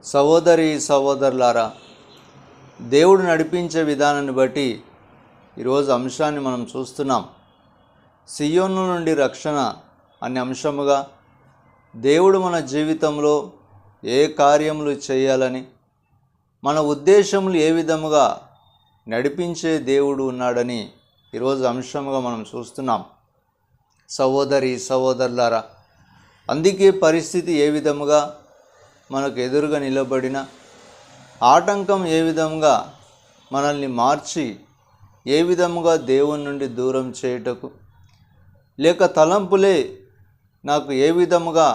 సహోదరి సహోదరులారా, దేవుడు నడిపించే విధానాన్ని బట్టి ఈరోజు అంశాన్ని మనం చూస్తున్నాం. సియోను నుండి రక్షణ అనే అంశముగా దేవుడు మన జీవితంలో ఏ కార్యములు చేయాలని, మన ఉద్దేశములు ఏ విధముగా నడిపించే దేవుడు ఉన్నాడని ఈరోజు అంశముగా మనం చూస్తున్నాం. సహోదరి సహోదరులారా, అందుకే పరిస్థితి ఏ విధముగా మనకు ఎదురుగా నిలబడిన, ఆటంకం ఏ విధంగా మనల్ని మార్చి ఏ విధముగా దేవుని నుండి దూరం చేయుటకు, లేక తలంపులే నాకు ఏ విధముగా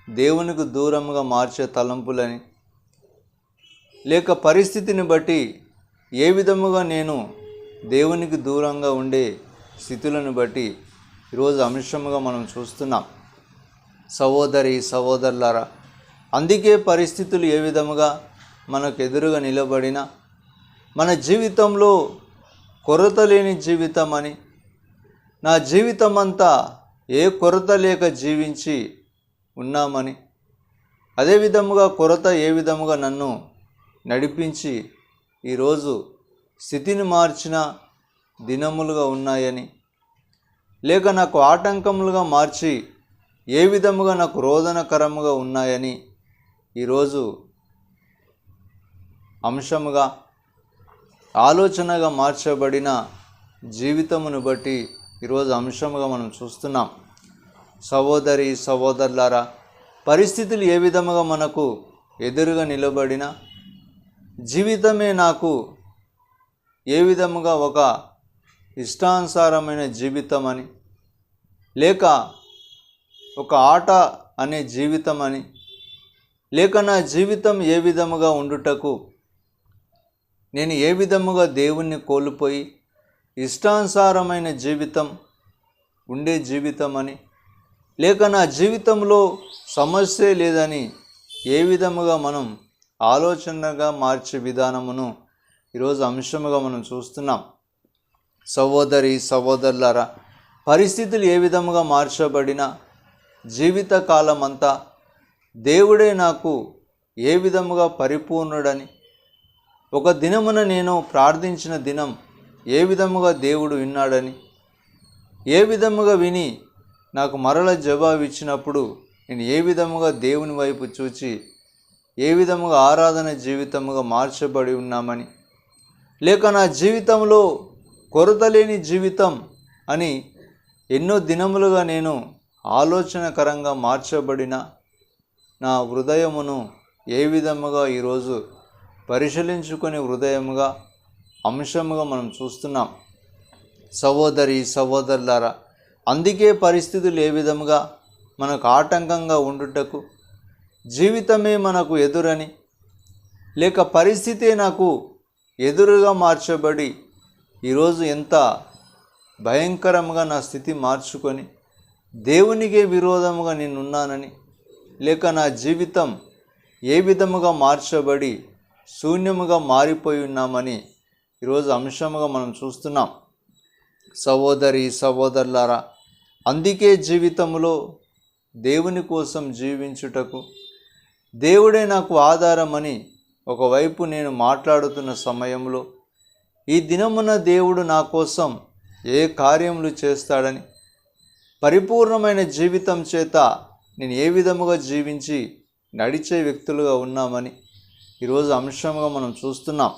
దేవునికి దూరంగా మార్చే తలంపులని, లేక పరిస్థితిని బట్టి ఏ విధముగా నేను దేవునికి దూరంగా ఉండే స్థితులను బట్టి ఈరోజు అంశముగా మనం చూస్తున్నాం. సహోదరి సహోదరులారా, అందుకే పరిస్థితులు ఏ విధముగా మనకు ఎదురుగా నిలబడిన, మన జీవితంలో కొరత లేని జీవితం అని, నా జీవితం అంతా ఏ కొరత లేక జీవించి ఉన్నామని, అదే విధముగా కొరత ఏ విధముగా నన్ను నడిపించి ఈరోజు స్థితిని మార్చిన దినములుగా ఉన్నాయని, లేక నాకు ఆటంకములుగా మార్చి ఏ విధముగా నాకు రోదనకరముగా ఉన్నాయని ఈరోజు అంశముగా ఆలోచనగా మార్చబడిన జీవితమును బట్టి ఈరోజు అంశముగా మనం చూస్తున్నాం. సహోదరి సహోదరులారా, పరిస్థితులు ఏ విధముగా మనకు ఎదురుగా నిలబడిన, జీవితమే నాకు ఏ విధముగా ఒక ఇష్టానుసారమైన జీవితం అని, లేక ఒక ఆట అనే జీవితం అని, లేక నా జీవితం ఏ విధముగా ఉండుటకు నేను ఏ విధముగా దేవుణ్ణి కోల్పోయి ఇష్టానుసారమైన జీవితం ఉండే జీవితం అని, లేక నా జీవితంలో సమస్య లేదని ఏ విధముగా మనం ఆలోచనగా మార్చే విధానమును ఈరోజు అంశముగా మనం చూస్తున్నాం. సహోదరి సహోదరులారా, పరిస్థితులు ఏ విధముగా మార్చబడిన జీవితకాలం అంతా దేవుడే నాకు ఏ విధముగా పరిపూర్ణుడని, ఒక దినమున నేను ప్రార్థించిన దినం ఏ విధముగా దేవుడు విన్నాడని, ఏ విధముగా విని నాకు మరల జవాబు ఇచ్చినప్పుడు నేను ఏ విధముగా దేవుని వైపు చూచి ఏ విధముగా ఆరాధన జీవితముగా మార్చబడి ఉన్నామని, లేక నా జీవితంలో కొరత లేని జీవితం అని ఎన్నో దినములుగా నేను ఆలోచనకరంగా మార్చబడిన నా హృదయమును ఏ విధముగా ఈరోజు పరిశీలించుకొని హృదయముగా అంశముగా మనం చూస్తున్నాం. సహోదరి సహోదరులారా, అందుకే పరిస్థితులు ఏ విధముగా మనకు ఆటంకంగా ఉండుటకు, జీవితమే మనకు ఎదురని, లేక పరిస్థితే నాకు ఎదురుగా మార్చబడి ఈరోజు ఎంత భయంకరంగా నా స్థితి మార్చుకొని దేవునికే విరోధముగా నేనున్నానని, లేక నా జీవితం ఏ విధముగా మార్చబడి శూన్యముగా మారిపోయి ఉన్నామని ఈరోజు అంశముగా మనం చూస్తున్నాం. సహోదరి సహోదరులారా, అందుకే జీవితంలో దేవుని కోసం జీవించుటకు, దేవుడే నాకు ఆధారమని ఒకవైపు నేను మాట్లాడుతున్న సమయంలో, ఈ దినమున దేవుడు నా కోసం ఏ కార్యములు చేస్తాడని, పరిపూర్ణమైన జీవితం చేత నేను ఏ విధముగా జీవించి నడిచే వ్యక్తులుగా ఉన్నామని ఈరోజు అంశంగా మనం చూస్తున్నాం.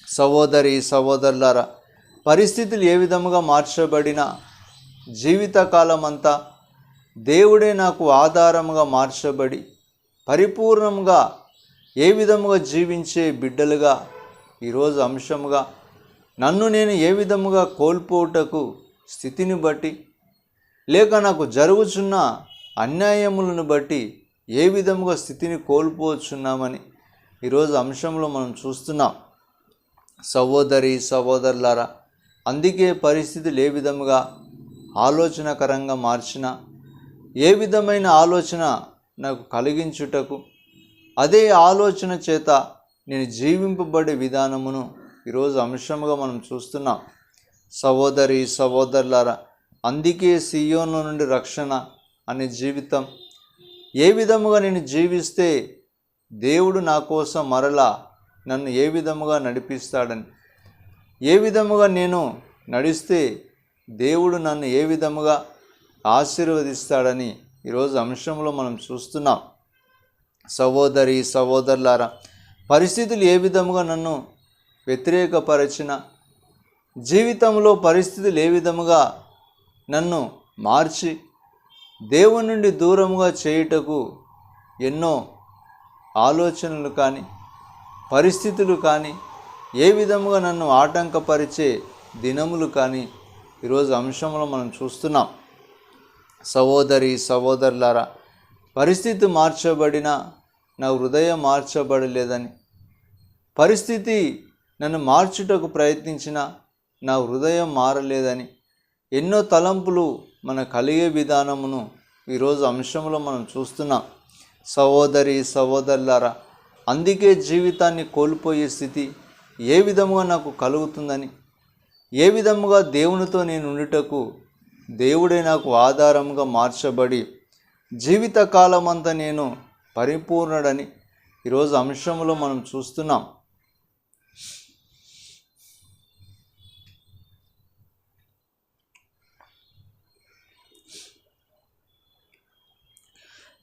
సహోదరి సహోదరులారా, పరిస్థితులు ఏ విధముగా మార్చబడిన జీవితకాలం అంతా దేవుడే నాకు ఆధారముగా మార్చబడి పరిపూర్ణంగా ఏ విధముగా జీవించే బిడ్డలుగా ఈరోజు అంశముగా నన్ను నేను ఏ విధముగా కోల్పోవుటకు స్థితిని బట్టి, లేక నాకు జరుగుచున్న అన్యాయములను బట్టి ఏ విధముగా స్థితిని కోల్పోవచ్చున్నామని ఈరోజు అంశంలో మనం చూస్తున్నాం. సహోదరి సహోదరులారా, అందుకే పరిస్థితులు ఏ విధముగా ఆలోచనకరంగా మార్చిన, ఏ విధమైన ఆలోచన నాకు కలిగించుటకు, అదే ఆలోచన చేత నేను జీవింపబడే విధానమును ఈరోజు అంశముగా మనం చూస్తున్నాం. సహోదరి సహోదరులారా, అందుకే సియోను నుండి రక్షణ అనే జీవితం ఏ విధముగా నేను జీవిస్తే దేవుడు నా కోసం మరలా నన్ను ఏ విధముగా నడిపిస్తాడని, ఏ విధముగా నేను నడిస్తే దేవుడు నన్ను ఏ విధముగా ఆశీర్వదిస్తాడని ఈరోజు అంశంలో మనం చూస్తున్నాం. సహోదరి సహోదరులారా, పరిస్థితులు ఏ విధముగా నన్ను వ్యతిరేకపరచిన, జీవితంలో పరిస్థితులు ఏ విధముగా నన్ను మార్చి దేవుని నుండి దూరముగా చేయుటకు ఎన్నో ఆలోచనలు కానీ పరిస్థితులు కానీ ఏ విధముగా నన్ను ఆటంకపరిచే దినములు కానీ ఈరోజు అంశంలో మనం చూస్తున్నాం. సహోదరి సహోదరులారా, పరిస్థితి మార్చబడిన నా హృదయం మార్చబడలేదని, పరిస్థితి నన్ను మార్చుటకు ప్రయత్నించిన నా హృదయం మారలేదని ఎన్నో తలంపులు మన కలిగే విధానమును ఈరోజు అంశంలో మనం చూస్తున్నాం. సహోదరి సహోదరులారా, అందుకే జీవితాన్ని కోల్పోయే స్థితి ఏ విధముగా నాకు కలుగుతుందని, ఏ విధముగా దేవునితో నేను ఉండుటకు దేవుడే నాకు ఆధారముగా మార్చబడి జీవితకాలమంతా నేను పరిపూర్ణుడని ఈరోజు అంశంలో మనం చూస్తున్నాం.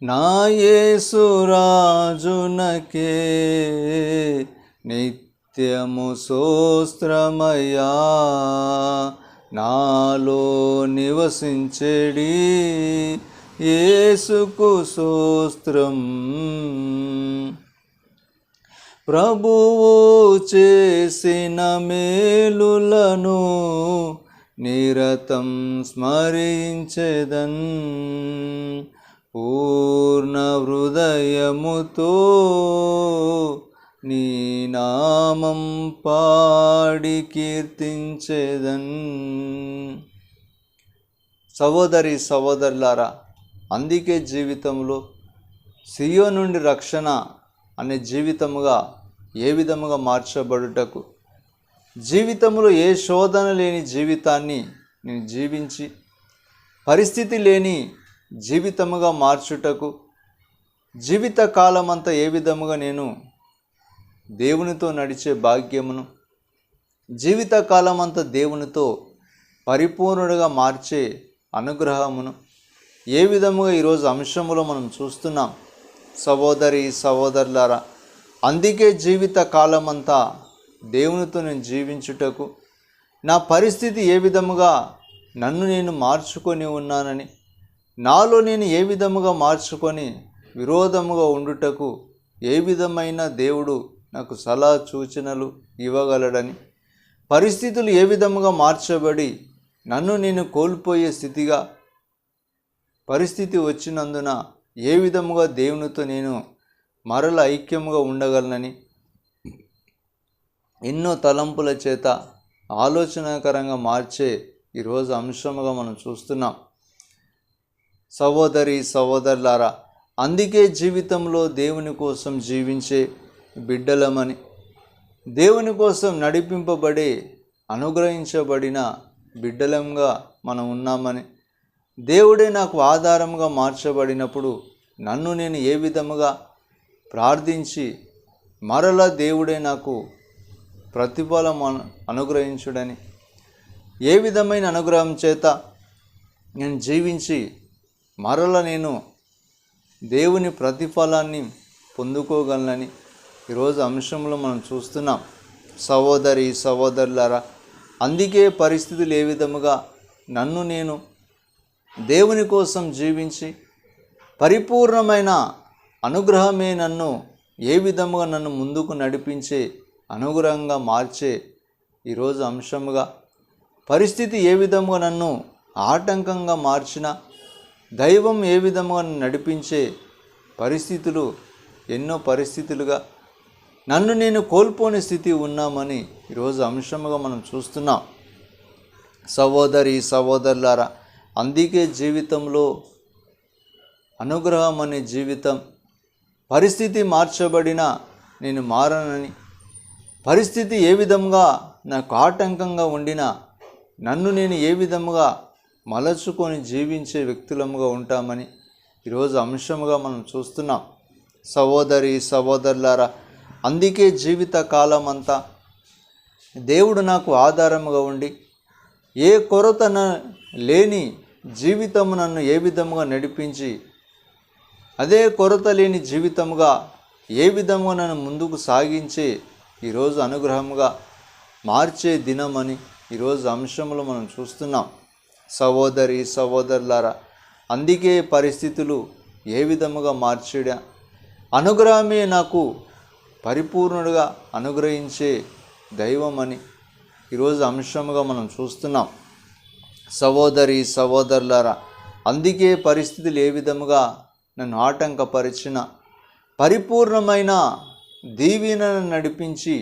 నా యేసు రాజునకే నిత్యము స్తోత్రమయ్యా, నాలో నివసించెడి యేసుకు స్తోత్రం. ప్రభువు చేసిన మేలులను నిరతం స్మరించెదన్, పూర్ణ హృదయముతో నీ నామం పాడి కీర్తించెదన్. సహోదరి సహోదరులారా, అందుకే జీవితంలో సియోను నుండి రక్షణ అనే జీవితముగా ఏ విధముగా మార్చబడుటకు, జీవితంలో ఏ శోధన లేని జీవితాన్ని నేను జీవించి పరిస్థితి లేని జీవితముగా మార్చుటకు, జీవిత కాలమంతా ఏ విధముగా నేను దేవునితో నడిచే భాగ్యమును, జీవిత కాలమంతా దేవునితో పరిపూర్ణుడిగా మార్చే అనుగ్రహమును ఏ విధముగా ఈరోజు అంశములో మనం చూస్తున్నాం. సహోదరి సహోదరులారా, అందుకే జీవిత కాలమంతా దేవునితో నేను జీవించుటకు, నా పరిస్థితి ఏ విధముగా నన్ను నేను మార్చుకొని ఉన్నానని, నాలో నేను ఏ విధముగా మార్చుకొని విరోధముగా ఉండుటకు ఏ విధమైన దేవుడు నాకు సలహా సూచనలు ఇవ్వగలడని, పరిస్థితులు ఏ విధముగా మార్చబడి నన్ను నేను కోల్పోయే స్థితిగా పరిస్థితి వచ్చినందున ఏ విధముగా దేవునితో నేను మరల ఐక్యముగా ఉండగలనని ఎన్నో తలంపుల చేత ఆలోచనాకరంగా మార్చే ఈరోజు అంశముగా మనం చూస్తున్నాం. సహోదరి సహోదరులారా, అందుకే జీవితంలో దేవుని కోసం జీవించే బిడ్డలమని, దేవుని కోసం నడిపింపబడే అనుగ్రహించబడిన బిడ్డలంగా మనం ఉన్నామని, దేవుడే నాకు ఆధారంగా మార్చబడినప్పుడు నన్ను నేను ఏ విధముగా ప్రార్థించి మరలా దేవుడే నాకు ప్రతిఫలం అనుగ్రహించుడని, ఏ విధమైన అనుగ్రహం చేత నేను జీవించి మరల నేను దేవుని ప్రతిఫలాన్ని పొందుకోగలనని ఈరోజు అంశంలో మనం చూస్తున్నాం. సహోదరి సహోదరులారా, అందుకే పరిస్థితులు ఏ విధముగా నన్ను నేను దేవుని కోసం జీవించి పరిపూర్ణమైన అనుగ్రహమే నన్ను ఏ విధముగా నన్ను ముందుకు నడిపించే అనుగ్రహంగా మార్చే ఈరోజు అంశముగా, పరిస్థితి ఏ విధముగా నన్ను ఆటంకంగా మార్చిన, దైవం ఏ విధముగా నడిపించే పరిస్థితులు ఎన్నో పరిస్థితులుగా నన్ను నేను కోల్పోని స్థితి ఉన్నామని ఈరోజు అంశముగా మనం చూస్తున్నాం. సహోదరి సహోదరులారా, అందుకే జీవితంలో అనుగ్రహం అనే జీవితం, పరిస్థితి మార్చబడిన నేను మారనని, పరిస్థితి ఏ విధంగా నాకు ఆటంకంగా ఉండినా నన్ను నేను ఏ విధముగా మలచుకొని జీవించే వ్యక్తులముగా ఉంటామని ఈరోజు అంశముగా మనం చూస్తున్నాం. సహోదరి సహోదరులారా, అందుకే జీవిత కాలం అంతా దేవుడు నాకు ఆధారముగా ఉండి ఏ కొరత లేని జీవితము నన్ను ఏ విధముగా నడిపించి అదే కొరత లేని జీవితముగా ఏ విధముగా నన్ను ముందుకు సాగించి ఈరోజు అనుగ్రహముగా మార్చే దినమని ఈరోజు అంశంలో మనం చూస్తున్నాం. సహోదరి సహోదరులారా, అందుకే పరిస్థితులు ఏ విధముగా మార్చేడా అనుగ్రహమే నాకు పరిపూర్ణుడుగా అనుగ్రహించే దైవం అని ఈరోజు అంశముగా మనం చూస్తున్నాం. సహోదరి సహోదరులారా, అందుకే పరిస్థితులు ఏ విధముగా నన్ను ఆటంకపరిచిన పరిపూర్ణమైన దీవెనను నడిపించి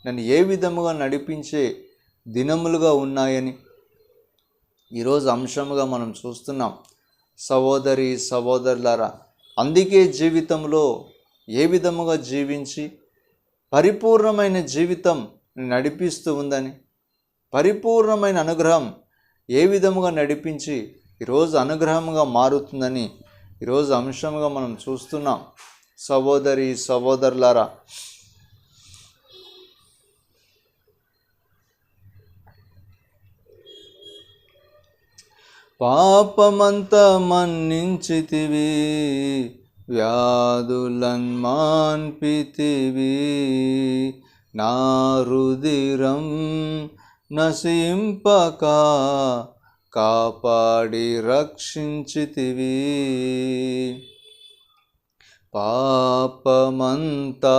నన్ను ఏ విధముగా నడిపించే దినములుగా ఉన్నాయని ఈరోజు అంశముగా మనం చూస్తున్నాం. సహోదరి సహోదరులారా, అందుకే జీవితంలో ఏ విధముగా జీవించి పరిపూర్ణమైన జీవితం నడిపిస్తూ ఉందని, పరిపూర్ణమైన అనుగ్రహం ఏ విధముగా నడిపించి ఈరోజు అనుగ్రహంగా మారుతుందని ఈరోజు అంశంగా మనం చూస్తున్నాం. సహోదరి సహోదరులారా, పాపమంతా మన్నించితివి, వ్యాధులన్ మాన్పితివి, నా రుధిరం నశింపక కాపాడి రక్షించితివి. పాపమంతా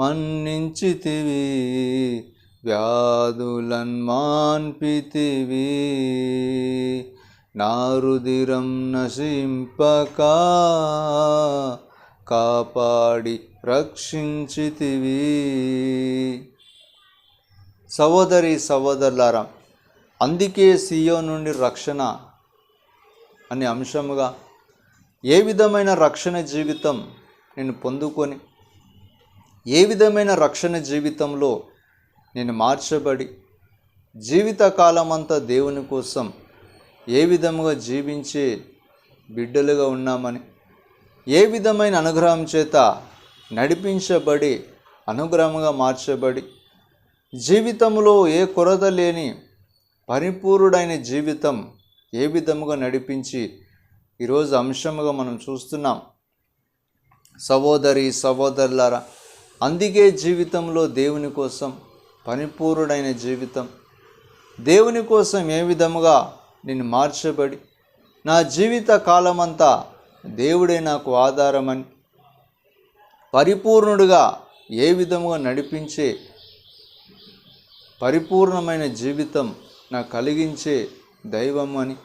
మన్నించితివి, వ్యాధులన్ మాన్పితివి, నా రుధిరం నశింపక కాపాడి రక్షించితివి. సహోదరి సహోదరులారా, అందుకే సియోను నుండి రక్షణ అనే అంశముగా ఏ విధమైన రక్షణ జీవితం నేను పొందుకొని ఏ విధమైన రక్షణ జీవితంలో నేను మార్చబడి జీవితకాలమంతా దేవుని కోసం ఏ విధముగా జీవించే బిడ్డలుగా ఉన్నామని, ఏ విధమైన అనుగ్రహం చేత నడిపించబడి అనుగ్రహంగా మార్చబడి జీవితంలో ఏ కొరత లేని పరిపూర్ణుడైన జీవితం ఏ విధముగా నడిపించి ఈరోజు అంశముగా మనం చూస్తున్నాం. సహోదరి సహోదరులారా, అందుకే జీవితంలో దేవుని కోసం పరిపూర్ణుడైన జీవితం, దేవుని కోసం ఏ విధముగా నేను మార్చబడి నా జీవిత కాలమంతా దేవుడే నాకు ఆధారమని, పరిపూర్ణుడుగా ఏ విధముగా నడిపించే పరిపూర్ణమైన జీవితం నాకు కలిగించే దైవం అని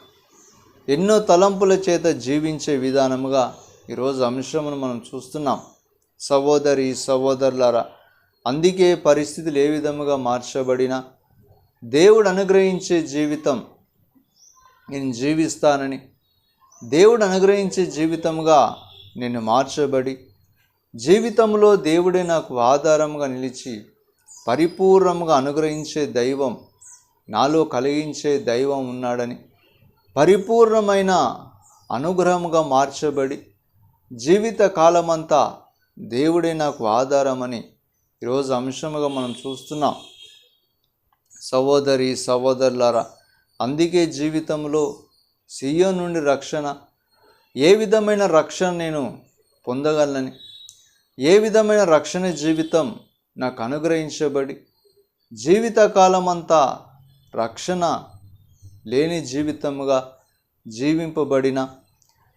ఎన్నో తలంపుల చేత జీవించే విధానముగా ఈరోజు అంశమును మనం చూస్తున్నాం. సహోదరి సహోదరులారా, అందుకే పరిస్థితులు ఏ విధముగా మార్చబడినా దేవుడు అనుగ్రహించే జీవితం నేను జీవిస్తానని, దేవుడు అనుగ్రహించే జీవితముగా నేను మార్చబడి జీవితంలో దేవుడే నాకు ఆధారంగా నిలిచి పరిపూర్ణముగా అనుగ్రహించే దైవం నాలో కలిగించే దైవం ఉన్నాడని, పరిపూర్ణమైన అనుగ్రహముగా మార్చబడి జీవిత కాలమంతా దేవుడే నాకు ఆధారమని ఈరోజు అంశముగా మనం చూస్తున్నాం. సహోదరి సహోదరులారా, అందుకే జీవితంలో సియోను నుండి రక్షణ ఏ విధమైన రక్షణ నేను పొందగలనని, ఏ విధమైన రక్షణ జీవితం నాకు అనుగ్రహించబడి జీవితకాలమంతా రక్షణ లేని జీవితముగా జీవింపబడిన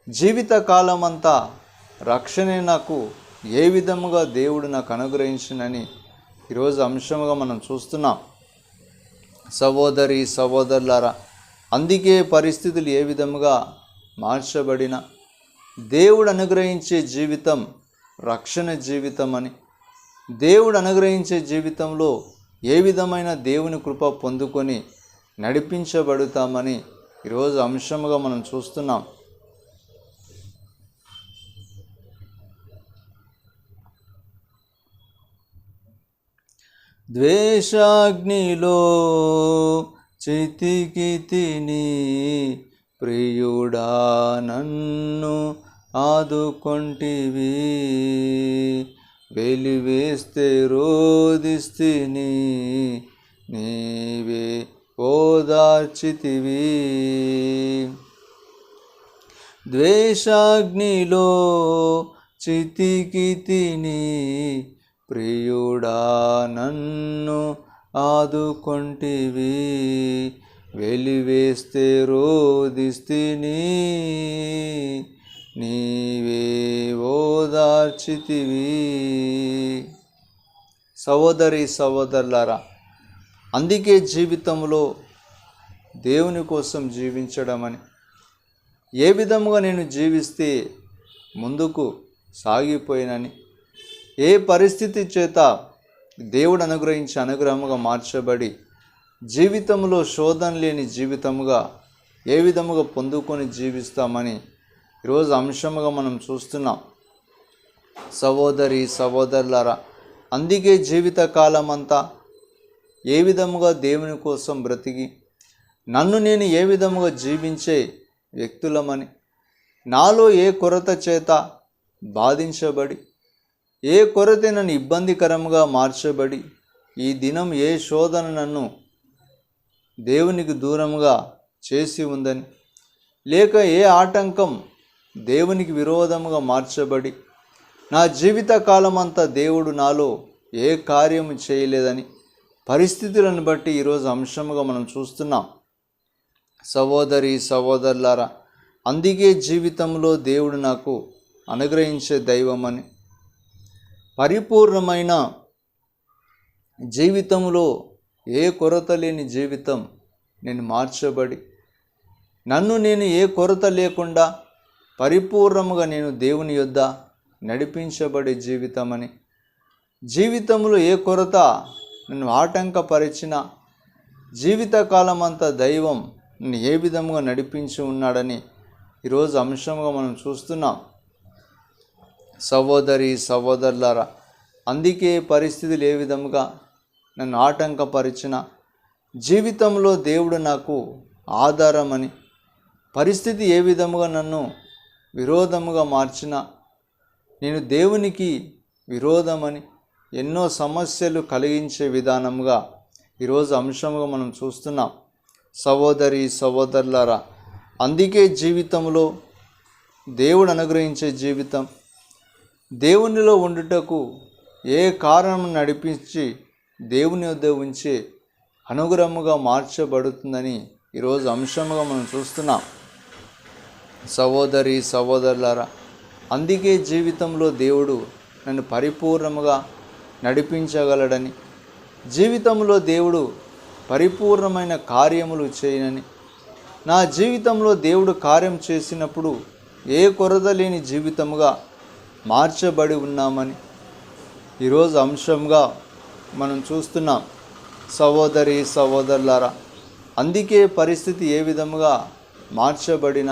జీవితకాలమంతా రక్షణే నాకు ఏ విధముగా దేవుడు నాకు అనుగ్రహించినని ఈరోజు అంశముగా మనం చూస్తున్నాం. సహోదరి సహోదరులారా, అందుకే పరిస్థితులు ఏ విధముగా మార్చబడిన దేవుడు అనుగ్రహించే జీవితం రక్షణ జీవితం అని, దేవుడు అనుగ్రహించే జీవితంలో ఏ విధమైన దేవుని కృప పొందుకొని నడిపించబడుతామని ఈరోజు అంశముగా మనం చూస్తున్నాం. ద్వేషాగ్నిలో చితికి తిని ప్రియుడా నన్ను ఆదుకొంటివి, వెలివేస్తే రోదిస్తిని, నీవే ఓదార్చితివి. ద్వేషాగ్నిలో చితికితిని, ప్రియుడా నన్ను ఆదుకొంటివి, వెలివేస్తే రోదిస్తిని, నీవే ఓదార్చితివి. సహోదరి సహోదరులారా, అందుకే జీవితంలో దేవుని కోసం జీవించడం అని, ఏ విధముగా నేను జీవిస్తే ముందుకు సాగిపోయినని, ఏ పరిస్థితి చేత దేవుడు అనుగ్రహించి అనుగ్రహముగా మార్చబడి జీవితంలో శోధన లేని జీవితముగా ఏ విధముగా పొందుకొని జీవిస్తామని ఈరోజు అంశముగా మనం చూస్తున్నాం. సహోదరి సహోదరులారా, అందుకే జీవితకాలం అంతా ఏ విధముగా దేవుని కోసం బ్రతికి నన్ను నేను ఏ విధముగా జీవించే వ్యక్తులమని, నాలో ఏ కొరత చేత బాధించబడి, ఏ కొరత నన్ను ఇబ్బందికరంగా మార్చబడి, ఈ దినం ఏ శోధన నన్ను దేవునికి దూరంగా చేసి ఉందని, లేక ఏ ఆటంకం దేవునికి విరోధముగా మార్చబడి నా జీవిత కాలం అంతా దేవుడు నాలో ఏ కార్యము చేయలేదని పరిస్థితులను బట్టి ఈరోజు అంశముగా మనం చూస్తున్నాం. సహోదరి సహోదరులారా, అందుకే జీవితంలో దేవుడు నాకు అనుగ్రహించే దైవమని, పరిపూర్ణమైన జీవితంలో ఏ కొరత లేని జీవితం నేను మార్చబడి నన్ను నేను ఏ కొరత లేకుండా పరిపూర్ణముగా నేను దేవుని యొద్ద నడిపించబడే జీవితమని, జీవితంలో ఏ కొరత నన్ను ఆటంకపరిచిన జీవితకాలం అంతా దైవం నన్ను ఏ విధముగా నడిపించి ఉన్నాడని ఈరోజు అంశంగా మనం చూస్తున్నాం. సహోదరి సహోదరులారా, అందుకే పరిస్థితులు ఏ విధముగా నన్ను ఆటంకపరిచిన జీవితంలో దేవుడు నాకు ఆధారమని, పరిస్థితి ఏ విధముగా నన్ను విరోధముగా మార్చిన నేను దేవునికి విరోధమని ఎన్నో సమస్యలు కలిగించే విధానముగా ఈరోజు అంశముగా మనం చూస్తున్నాం. సహోదరి సహోదరులారా, అందుకే జీవితంలో దేవుడు అనుగ్రహించే జీవితం దేవునిలో ఉండుటకు ఏ కారణం నడిపించి దేవుని వద్ద ఉంచే అనుగ్రహముగా మార్చబడుతుందని ఈరోజు అంశముగా మనం చూస్తున్నాం. సహోదరి సహోదరులారా, అందుకే జీవితంలో దేవుడు నన్ను పరిపూర్ణముగా నడిపించగలడని, జీవితంలో దేవుడు పరిపూర్ణమైన కార్యములు చేయనని, నా జీవితంలో దేవుడు కార్యం చేసినప్పుడు ఏ కొరత లేని జీవితముగా మార్చబడి ఉన్నామని ఈరోజు అంశంగా మనం చూస్తున్నాం. సహోదరి సహోదరులారా, అందుకే పరిస్థితి ఏ విధముగా మార్చబడిన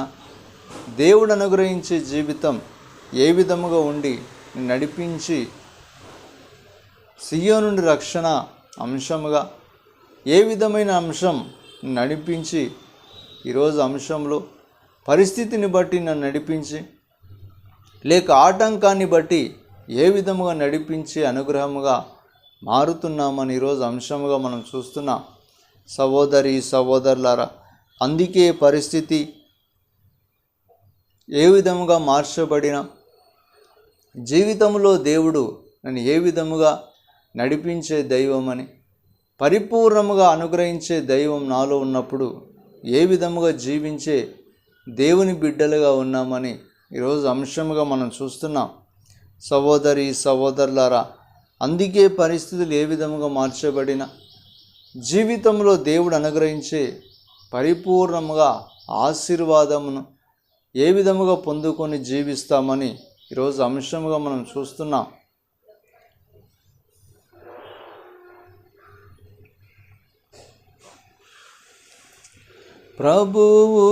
దేవుడు అనుగ్రహించే జీవితం ఏ విధముగా ఉండి నడిపించి సియోను నుండి రక్షణ అంశముగా ఏ విధమైన అంశం నడిపించి ఈరోజు అంశంలో పరిస్థితిని బట్టి నన్ను నడిపించి, లేక ఆటంకాన్ని బట్టి ఏ విధముగా నడిపించి అనుగ్రహముగా మారుతున్నామని ఈరోజు అంశముగా మనం చూస్తున్నాం. సహోదరి సహోదరులారా, అందుకే పరిస్థితి ఏ విధముగా మార్చబడిన జీవితంలో దేవుడు నన్ను ఏ విధముగా నడిపించే దైవమని, పరిపూర్ణముగా అనుగ్రహించే దైవం నాలో ఉన్నప్పుడు ఏ విధముగా జీవించే దేవుని బిడ్డలుగా ఉన్నామని ఈరోజు అంశముగా మనం చూస్తున్నాం. సహోదరి సహోదరులారా, అందుకే పరిస్థితులు ఏ విధముగా మార్చబడిన జీవితంలో దేవుడు అనుగ్రహించే పరిపూర్ణముగా ఆశీర్వాదమును ఏ విధముగా పొందుకొని జీవిస్తామని ఈరోజు అంశముగా మనం చూస్తున్నాం. ప్రభువు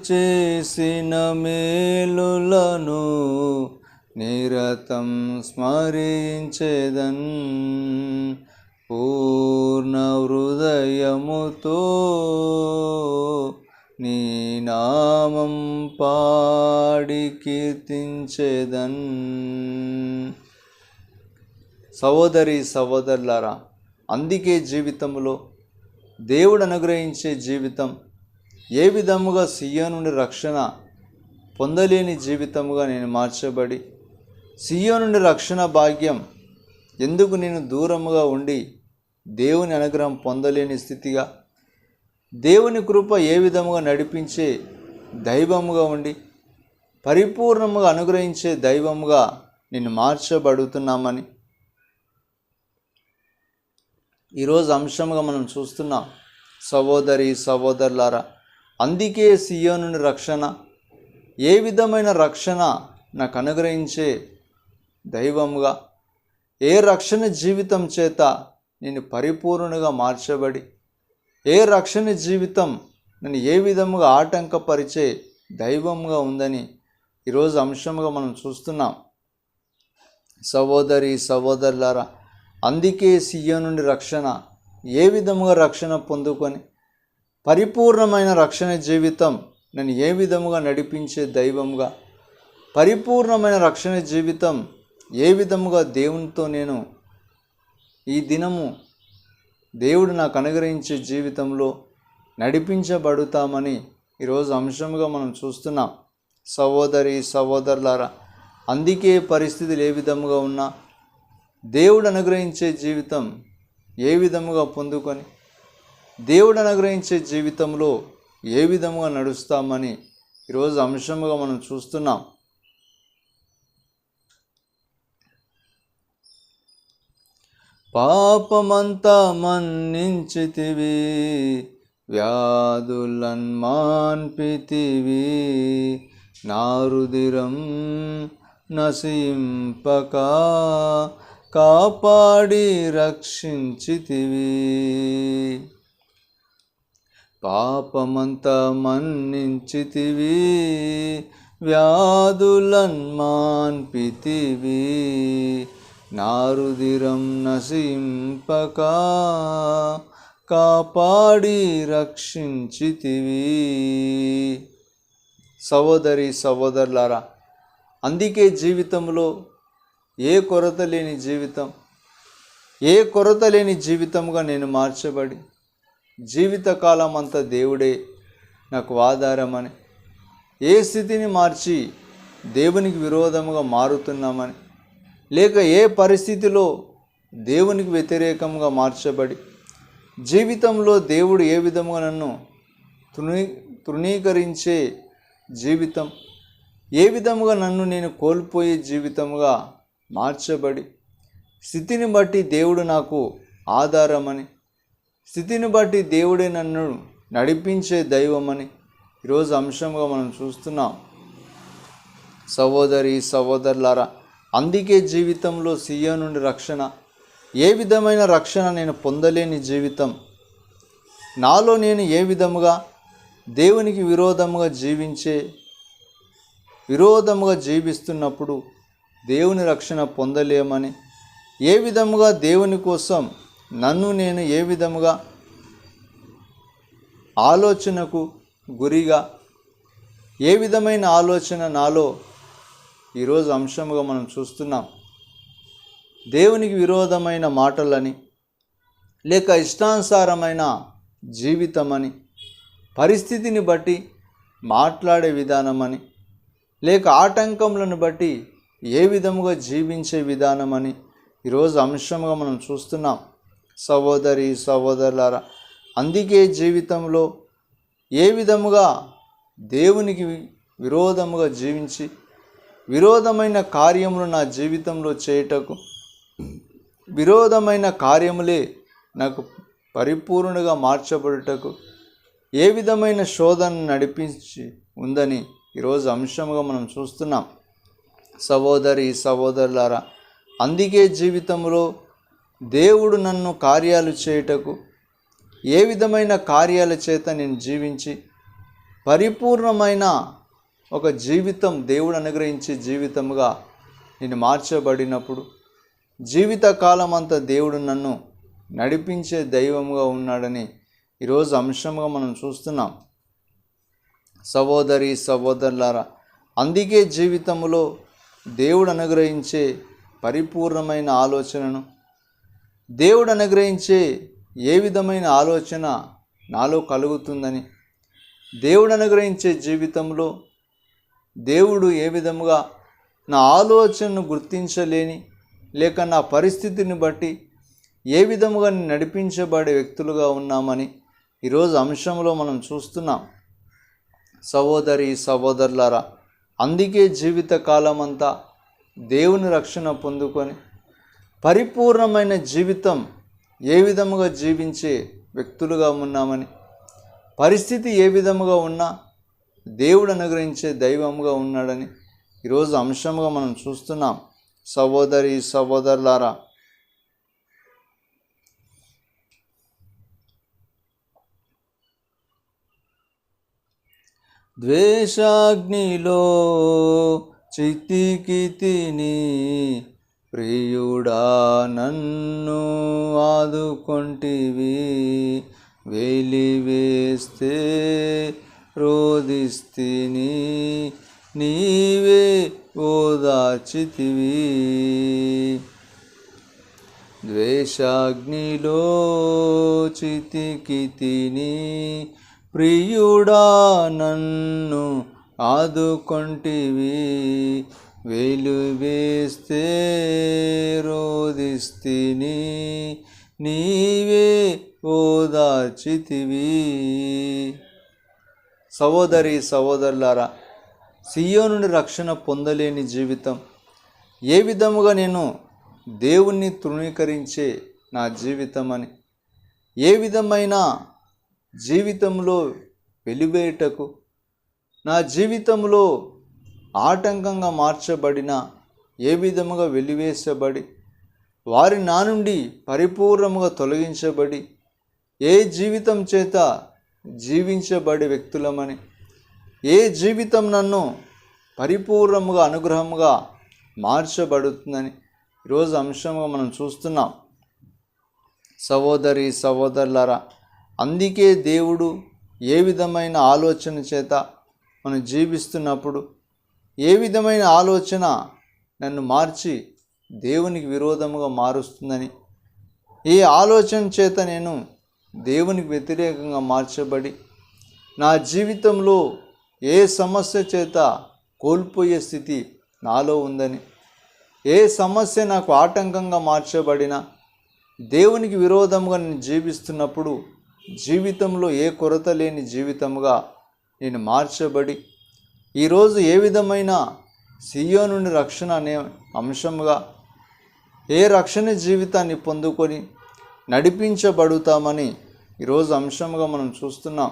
చేసిన మేలులను నిరతం స్మరించేదన్, పూర్ణ హృదయముతో నీ నామం పాడి కీర్తించెదన్. సహోదరి సహోదరులారా, అందుకే జీవితంలో దేవుడు అనుగ్రహించే జీవితం ఏ విధముగా సియోను నుండి రక్షణ పొందలేని జీవితముగా నేను మార్చబడి, సియోను నుండి రక్షణ భాగ్యం ఎందుకు నేను దూరముగా ఉండి దేవుని అనుగ్రహం పొందలేని స్థితిగా, దేవుని కృప ఏ విధముగా నడిపించే దైవముగా ఉండి పరిపూర్ణముగా అనుగ్రహించే దైవముగా నేను మార్చబడుతున్నామని ఈరోజు అంశంగా మనం చూస్తున్నాం. సహోదరి సహోదరులారా, అందుకే సియోను నుండి రక్షణ, ఏ విధమైన రక్షణ నాకు అనుగ్రహించే దైవముగా, ఏ రక్షణ జీవితం చేత నేను పరిపూర్ణంగా మార్చబడి, ఏ రక్షణ జీవితం నన్ను ఏ విధముగా ఆటంకపరిచే దైవంగా ఉందని ఈరోజు అంశంగా మనం చూస్తున్నాం. సహోదరి సహోదరులారా, అందుకే సియోను నుండి రక్షణ, ఏ విధముగా రక్షణ పొందుకొని పరిపూర్ణమైన రక్షణ జీవితం నన్ను ఏ విధముగా నడిపించే దైవంగా, పరిపూర్ణమైన రక్షణ జీవితం ఏ విధముగా దేవునితో నేను ఈ దినము దేవుడు నాకు అనుగ్రహించే జీవితంలో నడిపించబడుతామని ఈరోజు అంశంగా మనం చూస్తున్నాం. సహోదరి సహోదరులారా, అందుకే పరిస్థితులు ఏ విధముగా ఉన్నా దేవుడు అనుగ్రహించే జీవితం ఏ విధముగా పొందుకొని దేవుడు అనుగ్రహించే జీవితంలో ఏ విధముగా నడుస్తామని ఈరోజు అంశముగా మనం చూస్తున్నాం. పాపమంతా మన్నించితివి, వ్యాధులన్ మాన్పితివి, నా రుధిరం నశింపక కాపాడి రక్షించితివి. పాపమంతా మన్నించితివి, వ్యాధులన్ మాన్పితివి, నా రుధిరం నశింపక కాపాడి రక్షించితివి. సహోదరి సహోదరులారా, అందుకే జీవితంలో ఏ కొరత లేని జీవితం, ఏ కొరత లేని జీవితంగా నేను మార్చబడి జీవితకాలం అంతా దేవుడే నాకు ఆధారమని, ఏ స్థితిని మార్చి దేవునికి విరోధముగా మారుతున్నామని, లేక ఏ పరిస్థితిలో దేవునికి వ్యతిరేకంగా మార్చబడి జీవితంలో దేవుడు ఏ విధముగా నన్ను తృణీకరించే జీవితం, ఏ విధముగా నన్ను నేను కోల్పోయే జీవితముగా మార్చబడి, స్థితిని బట్టి దేవుడు నాకు ఆధారమని, స్థితిని బట్టి దేవుడే నన్ను నడిపించే దైవమని ఈరోజు అంశంగా మనం చూస్తున్నాం. సహోదరి సహోదరులారా, అందుకే జీవితంలో సియోను నుండి రక్షణ, ఏ విధమైన రక్షణ నేను పొందలేని జీవితం, నాలో నేను ఏ విధముగా దేవునికి విరోధముగా జీవిస్తున్నప్పుడు దేవుని రక్షణ పొందలేమని, ఏ విధముగా దేవుని కోసం నన్ను నేను ఏ విధముగా ఆలోచనకు గురిగా, ఏ విధమైన ఆలోచన నాలో ఈరోజు అంశముగా మనం చూస్తున్నాం. దేవునికి విరోధమైన మాటలని, లేక ఇష్టానుసారమైన జీవితమని, పరిస్థితిని బట్టి మాట్లాడే విధానమని, లేక ఆటంకములను బట్టి ఏ విధముగా జీవించే విధానమని ఈరోజు అంశంగా మనం చూస్తున్నాం. సహోదరి సహోదరులారా, అందుకే జీవితంలో ఏ విధముగా దేవునికి విరోధముగా జీవించి విరోధమైన కార్యములు నా జీవితంలో చేయుటకు, విరోధమైన కార్యములే నాకు పరిపూర్ణంగా మార్చబడుటకు ఏ విధమైన శోధన నడిపించి ఉందని ఈరోజు అంశంగా మనం చూస్తున్నాం. సహోదరి సహోదరులారా, అందుకే జీవితంలో దేవుడు నన్ను కార్యాలు చేయుటకు, ఏ విధమైన కార్యాల చేత నేను జీవించి పరిపూర్ణమైన ఒక జీవితం దేవుడు అనుగ్రహించే జీవితముగా నేను మార్చబడినప్పుడు జీవితకాలం అంతా దేవుడు నన్ను నడిపించే దైవముగా ఉన్నాడని ఈరోజు అంశంగా మనం చూస్తున్నాం. సహోదరి సహోదరులారా, అందుకే జీవితంలో దేవుడు అనుగ్రహించే పరిపూర్ణమైన ఆలోచనను, దేవుడు అనుగ్రహించే ఏ విధమైన ఆలోచన నాలో కలుగుతుందని, దేవుడు అనుగ్రహించే జీవితంలో దేవుడు ఏ విధముగా నా ఆలోచనను గుర్తించలేని లేక నా పరిస్థితిని బట్టి ఏ విధముగా నడిపించబడే వ్యక్తులుగా ఉన్నామని ఈరోజు అంశంలో మనం చూస్తున్నాం. సహోదరి సహోదరులారా, అందుకే జీవితకాలం అంతా దేవుని రక్షణ పొందుకొని పరిపూర్ణమైన జీవితం ఏ విధముగా జీవించే వ్యక్తులుగా ఉన్నామని, పరిస్థితి ఏ విధముగా ఉన్నా దేవుడు అనుగ్రహించే దైవముగా ఉన్నాడని ఈరోజు అంశంగా మనం చూస్తున్నాం. సహోదరి సహోదరులారా, ద్వేషాగ్నిలో చితికి తిని ప్రియుడా నన్ను ఆదుకొంటివి, వెలివేస్తే రోదిస్తిని నీవే ఓదార్చితివి. ద్వేషాగ్నిలో చితికి తిని ప్రియుడా నన్ను ఆదుకొంటివి, వెలివేస్తే రోదిస్తిని నీవే ఓదార్చితివి. సహోదరి సహోదరులారా, సియోను నుండి రక్షణ పొందలేని జీవితం, ఏ విధముగా నేను దేవుణ్ణి తృణీకరించే నా జీవితం అని, ఏ విధమైన జీవితంలో వెలివేయటకు, నా జీవితంలో ఆటంకంగా మార్చబడిన, ఏ విధముగా వెలివేసబడి వారి నా నుండి పరిపూర్ణముగా తొలగించబడి ఏ జీవితం చేత జీవించబడే వ్యక్తులమని, ఏ జీవితం నన్ను పరిపూర్ణముగా అనుగ్రహముగా మార్చబడుతుందని ఈరోజు అంశంగా మనం చూస్తున్నాం. సహోదరి సహోదరులారా, అందుకే దేవుడు ఏ విధమైన ఆలోచన చేత మనం జీవిస్తున్నప్పుడు, ఏ విధమైన ఆలోచన నన్ను మార్చి దేవునికి విరోధముగా మారుస్తుందని, ఏ ఆలోచన చేత నేను దేవునికి వ్యతిరేకంగా మార్చబడి నా జీవితంలో ఏ సమస్య చేత కోల్పోయే స్థితి నాలో ఉందని, ఏ సమస్య నాకు ఆటంకంగా మార్చబడిన దేవునికి విరోధముగా నేను జీవిస్తున్నప్పుడు జీవితంలో ఏ కొరత లేని జీవితముగా నేను మార్చబడి ఈరోజు ఏ విధమైన సియోను నుండి రక్షణ అనే అంశముగా ఏ రక్షణ జీవితాన్ని పొందుకొని నడిపించబడుతామని ఈరోజు అంశముగా మనం చూస్తున్నాం.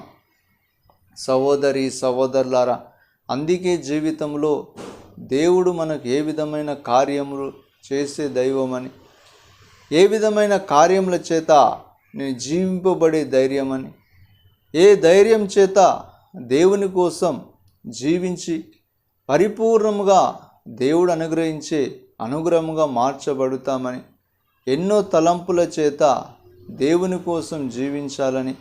సహోదరి సహోదరులారా, అందుకే జీవితంలో దేవుడు మనకు ఏ విధమైన కార్యములు చేసే దైవమని, ఏ విధమైన కార్యముల చేత నేను జీవింపబడే ధైర్యమని, ఏ ధైర్యం చేత దేవుని కోసం జీవించి పరిపూర్ణముగా దేవుడు అనుగ్రహించే అనుగ్రహముగా మార్చబడుతామని, ఎన్నో తలంపుల చేత దేవుని కోసం జీవించాలని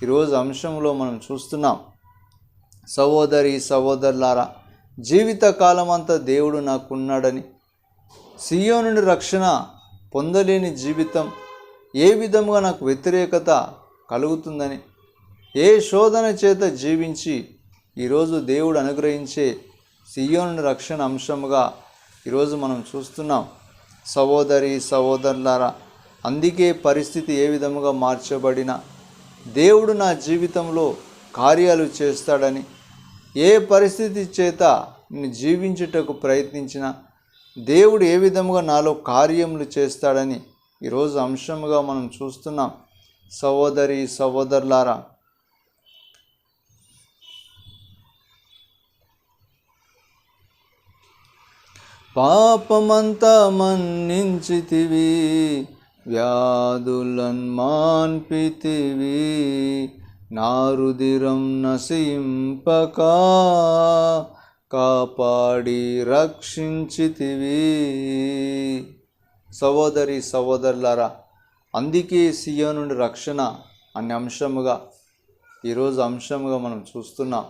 ఈరోజు అంశంలో మనం చూస్తున్నాం. సహోదరి సహోదరులారా, జీవితకాలం అంతా దేవుడు నాకున్నాడని, సియోను నుండి రక్షణ పొందలేని జీవితం ఏ విధముగా నాకు వ్యతిరేకత కలుగుతుందని, ఏ శోధన చేత జీవించి ఈరోజు దేవుడు అనుగ్రహించే సియోను రక్షణ అంశముగా ఈరోజు మనం చూస్తున్నాం. సహోదరి సహోదరులారా, అందుకే పరిస్థితి ఏ విధముగా మార్చబడినా దేవుడు నా జీవితంలో కార్యాలు చేస్తాడని, ఏ పరిస్థితి చేత నేను జీవించుటకు ప్రయత్నించినా దేవుడు ఏ విధముగా నాలో కార్యములు చేస్తాడని ఈరోజు అంశముగా మనం చూస్తున్నాం. సహోదరి సహోదరులారా, పాపమంతా మన్నించితివి, వ్యాధులన్ మాన్పితివి, నా రుధిరం నశింపక కాపాడి రక్షించితివి. సహోదరి సహోదరులారా, అందుకే సియోను నుండి రక్షణ అనే అంశముగా ఈరోజు అంశముగా మనం చూస్తున్నాం.